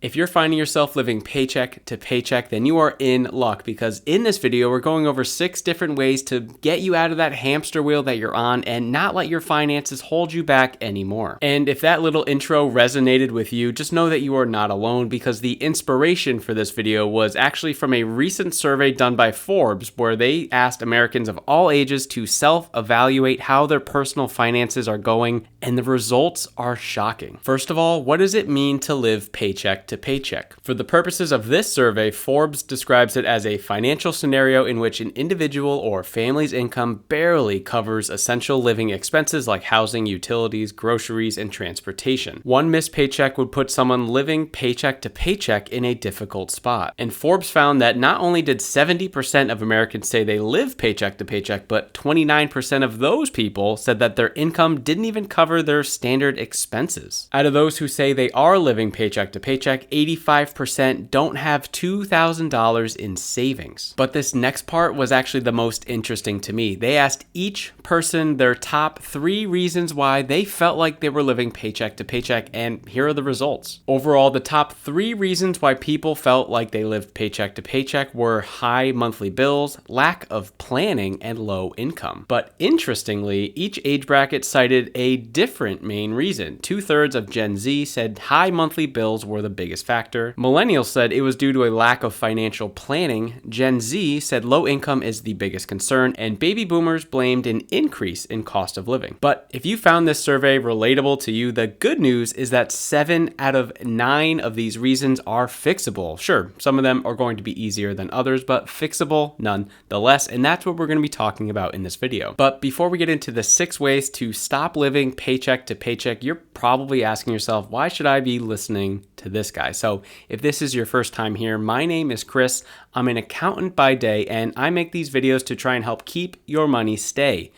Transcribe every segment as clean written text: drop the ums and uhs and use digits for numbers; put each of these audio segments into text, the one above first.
If you're finding yourself living paycheck to paycheck, then you are in luck, because in this video, we're going over 6 different ways to get you out of that hamster wheel that you're on and not let your finances hold you back anymore. And if that little intro resonated with you, just know that you are not alone, because the inspiration for this video was actually from a recent survey done by Forbes, where they asked Americans of all ages to self-evaluate how their personal finances are going, and the results are shocking. First of all, what does it mean to live paycheck to paycheck? For the purposes of this survey, Forbes describes it as a financial scenario in which an individual or family's income barely covers essential living expenses like housing, utilities, groceries, and transportation. One missed paycheck would put someone living paycheck to paycheck in a difficult spot. And Forbes found that not only did 70% of Americans say they live paycheck to paycheck, but 29% of those people said that their income didn't even cover their standard expenses. Out of those who say they are living paycheck to paycheck, 85% don't have $2,000 in savings. But this next part was actually the most interesting to me. They asked each person their top 3 reasons why they felt like they were living paycheck to paycheck, and here are the results. Overall, the top 3 reasons why people felt like they lived paycheck to paycheck were high monthly bills, lack of planning, and low income. But interestingly, each age bracket cited a different main reason. 2/3 of Gen Z said high monthly bills were the biggest factor. Millennials said it was due to a lack of financial planning. Gen Z said low income is the biggest concern, and baby boomers blamed an increase in cost of living. But if you found this survey relatable to you, the good news is that 7 out of 9 of these reasons are fixable. Sure, some of them are going to be easier than others, but fixable nonetheless, and that's what we're going to be talking about in this video. But before we get into the 6 ways to stop living paycheck to paycheck, you're probably asking yourself, why should I be listening to this guy? So if this is your first time here, my name is Chris. I'm an accountant by day, and I make these videos to try and help keep your money stay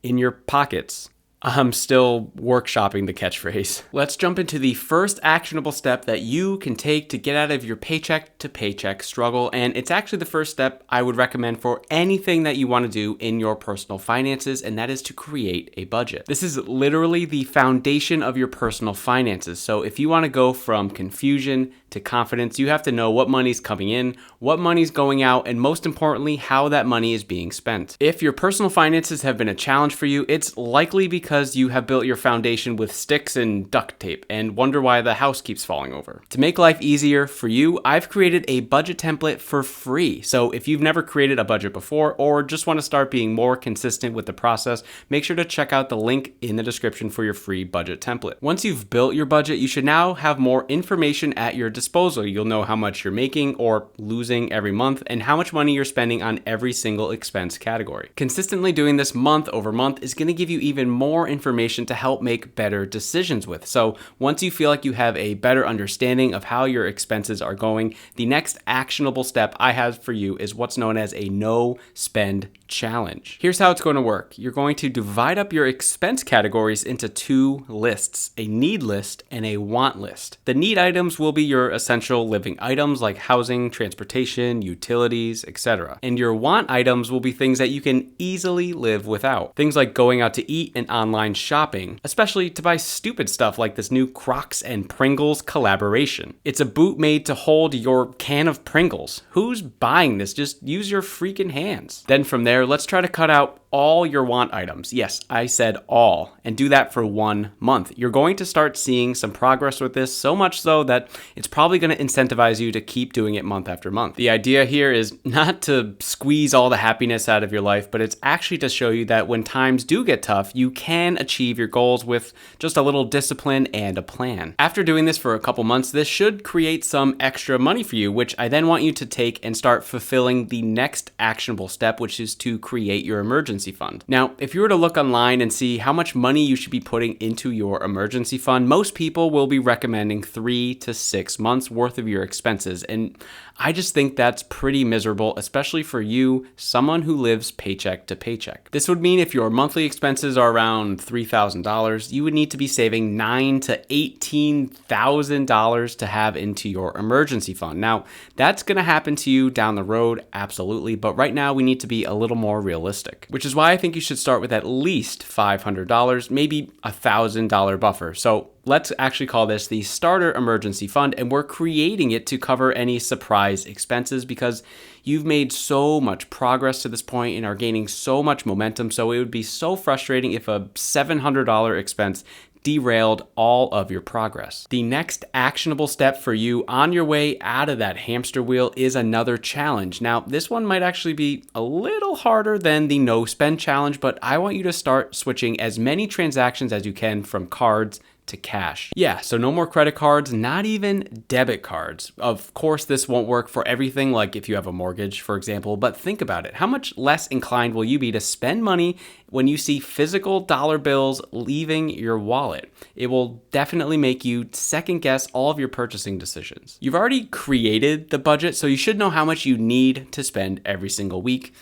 in your pockets. I'm still workshopping the catchphrase. Let's jump into the first actionable step that you can take to get out of your paycheck to paycheck struggle. And it's actually the first step I would recommend for anything that you want to do in your personal finances, and that is to create a budget. This is literally the foundation of your personal finances. So if you want to go from confusion to confidence, you have to know what money's coming in, what money's going out, and most importantly, how that money is being spent. If your personal finances have been a challenge for you, it's likely because you have built your foundation with sticks and duct tape and wonder why the house keeps falling over. To make life easier for you, I've created a budget template for free. So if you've never created a budget before or just want to start being more consistent with the process, make sure to check out the link in the description for your free budget template. Once you've built your budget, you should now have more information at your disposal. You'll know how much you're making or losing every month and how much money you're spending on every single expense category. Consistently doing this month over month is going to give you even more information to help make better decisions with. So once you feel like you have a better understanding of how your expenses are going, the next actionable step I have for you is what's known as a no spend challenge. Here's how it's going to work. You're going to divide up your expense categories into 2 lists, a need list and a want list. The need items will be your essential living items like housing, transportation, utilities, etc. And your want items will be things that you can easily live without. Things like going out to eat and online shopping, especially to buy stupid stuff like this new Crocs and Pringles collaboration. It's a boot made to hold your can of Pringles. Who's buying this? Just use your freaking hands. Then from there, let's try to cut out all your want items. Yes, I said all, and do that for 1 month. You're going to start seeing some progress with this, so much so that it's probably going to incentivize you to keep doing it month after month. The idea here is not to squeeze all the happiness out of your life, but it's actually to show you that when times do get tough, you can achieve your goals with just a little discipline and a plan. After doing this for a couple months, this should create some extra money for you, which I then want you to take and start fulfilling the next actionable step, which is to create your emergency fund. Now, if you were to look online and see how much money you should be putting into your emergency fund, most people will be recommending 3 to 6 months worth of your expenses. And I just think that's pretty miserable, especially for you, someone who lives paycheck to paycheck. This would mean if your monthly expenses are around $3,000, you would need to be saving $9,000 to $18,000 to have into your emergency fund. Now, that's going to happen to you down the road, absolutely, but right now we need to be a little more realistic, which is is why I think you should start with at least $500, maybe a $1,000 buffer. So let's actually call this the starter emergency fund, and we're creating it to cover any surprise expenses because you've made so much progress to this point and are gaining so much momentum. So it would be so frustrating if a $700 expense derailed all of your progress. The next actionable step for you on your way out of that hamster wheel is another challenge. Now, this one might actually be a little harder than the no spend challenge, but I want you to start switching as many transactions as you can from cards to cash. Yeah, so no more credit cards, not even debit cards. Of course, this won't work for everything, like if you have a mortgage, for example, but think about it. How much less inclined will you be to spend money when you see physical dollar bills leaving your wallet? It will definitely make you second guess all of your purchasing decisions. You've already created the budget, so you should know how much you need to spend every single week.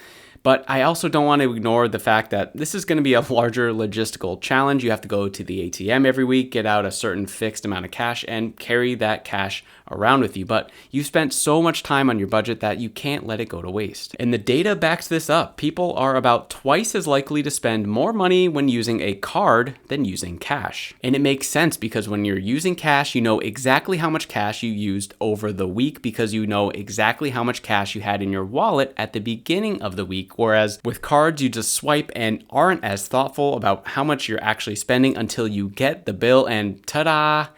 But I also don't want to ignore the fact that this is going to be a larger logistical challenge. You have to go to the ATM every week, get out a certain fixed amount of cash, and carry that cash around with you. But you've spent so much time on your budget that you can't let it go to waste. And the data backs this up. People are about twice as likely to spend more money when using a card than using cash. And it makes sense because when you're using cash, you know exactly how much cash you used over the week because you know exactly how much cash you had in your wallet at the beginning of the week. Whereas with cards, you just swipe and aren't as thoughtful about how much you're actually spending until you get the bill and ta-da,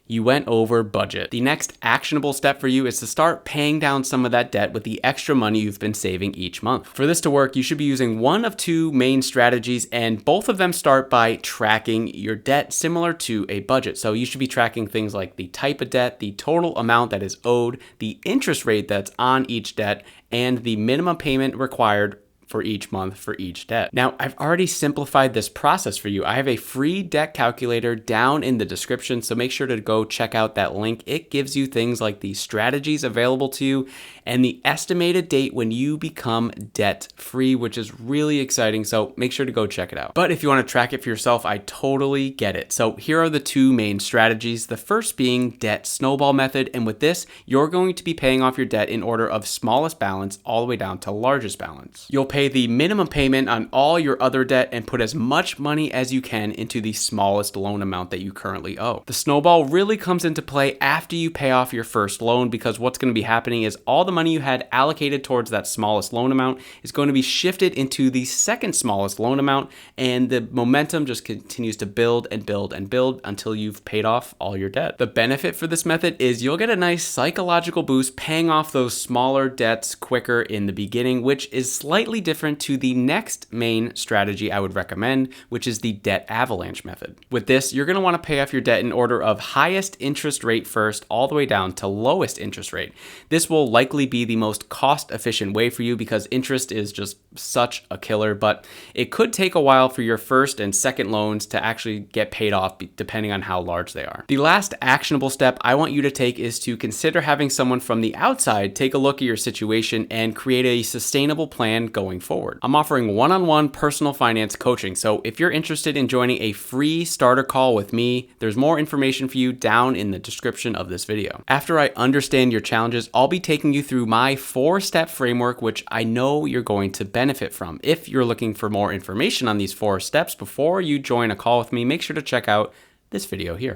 you went over budget. The next actionable step for you is to start paying down some of that debt with the extra money you've been saving each month. For this to work, you should be using one of two main strategies, and both of them start by tracking your debt similar to a budget. So you should be tracking things like the type of debt, the total amount that is owed, the interest rate that's on each debt, and the minimum payment required for each month for each debt. Now, I've already simplified this process for you. I have a free debt calculator down in the description, so make sure to go check out that link. It gives you things like the strategies available to you and the estimated date when you become debt free, which is really exciting. So make sure to go check it out. But if you want to track it for yourself, I totally get it. So here are the two main strategies. The first being debt snowball method. And with this, you're going to be paying off your debt in order of smallest balance all the way down to largest balance. You'll pay the minimum payment on all your other debt and put as much money as you can into the smallest loan amount that you currently owe. The snowball really comes into play after you pay off your first loan because what's going to be happening is all the money you had allocated towards that smallest loan amount is going to be shifted into the second smallest loan amount, and the momentum just continues to build and build and build until you've paid off all your debt. The benefit for this method is you'll get a nice psychological boost paying off those smaller debts quicker in the beginning, which is slightly different to the next main strategy I would recommend, which is the debt avalanche method. With this, you're going to want to pay off your debt in order of highest interest rate first, all the way down to lowest interest rate. This will likely be the most cost-efficient way for you because interest is just such a killer, but it could take a while for your first and second loans to actually get paid off depending on how large they are. The last actionable step I want you to take is to consider having someone from the outside take a look at your situation and create a sustainable plan going forward. I'm offering one-on-one personal finance coaching, so if you're interested in joining a free starter call with me, there's more information for you down in the description of this video. After I understand your challenges, I'll be taking you through my 4-step framework, which I know you're going to benefit from. If you're looking for more information on these 4 steps before you join a call with me, make sure to check out this video here.